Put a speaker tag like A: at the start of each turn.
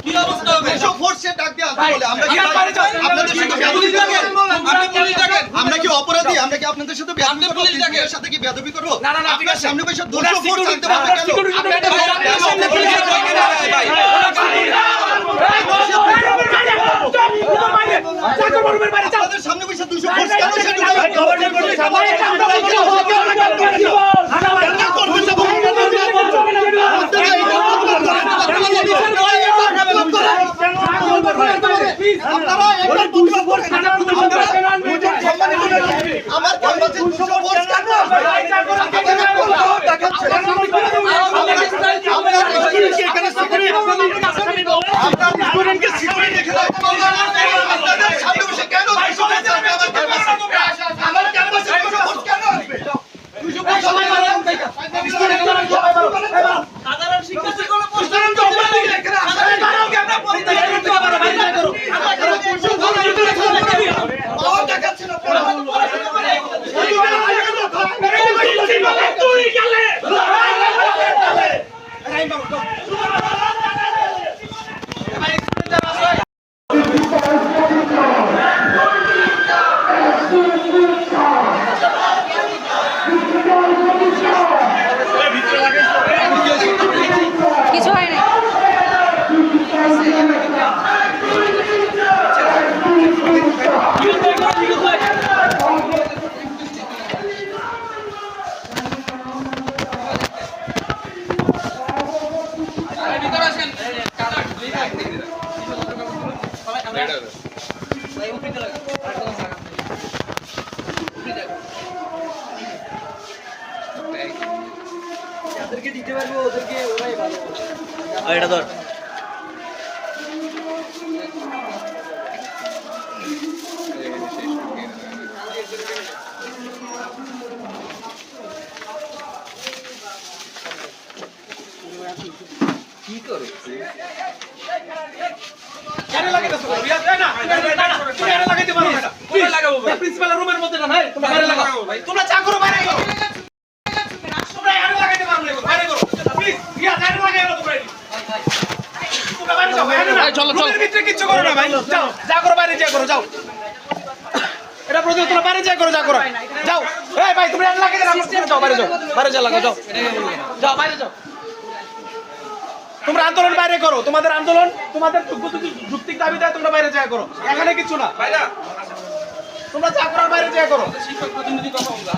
A: কি অবস্থা হবে সব ফোর্সে ডাক দিয়ে আনতে বলে আমরা কি আপনাদের সাথে বেয়াদবি করব আপনি পুলিশ ডাকেন আমরা কি অপরাধী আমরা কি আপনাদের সাথে বেয়াদবি করব পুলিশ ডাকের সাথে কি বেয়াদবি করব না না আপনার সামনে বসে 200 ফোর্স আনতে হবে কেন সামনে পুলিশ ভাই আপনাদের সামনে বসে 200 ফোর্স কেন সেটা গভর্নর বলে সামনে আমার কাছে 200 ফোর্স কেন দিতে পারবো ওদেরকে ওরাই ভালো এটা ধর কি করে কেন লাগাইতেছো রিয়াজ না কেন লাগাইতে পারো না তুমি লাগাবো ভাই প্রিন্সিপালের রুমের মধ্যে না ভাই তোমরা বাইরে লাগাও ভাই তোমরা চা করো বাইরে করো তোমরা এখানে লাগাইতে পারো না বাইরে করো প্লিজ রিয়াজ এখানে লাগাই দাও তোমরা বাইরে যাও ভাই চলো চলো ভিতরে কিছু করো না ভাই যাও যা করো বাইরে যা করো যাও এটা প্রতি তোমরা বাইরে যা করো যাও এই ভাই তোমরা এখানে লাগাই দাও যাও বাইরে যা লাগাও যাও যাও বাইরে যাও তোমরা আন্দোলন বাইরে করো তোমাদের আন্দোলন তোমাদের যুক্তিক দাবি দেয় তোমরা বাইরে যা করো এখানে কিছু না তোমরা যা করার বাইরে যা করো শিক্ষক প্রতিনিধি কথা বলবা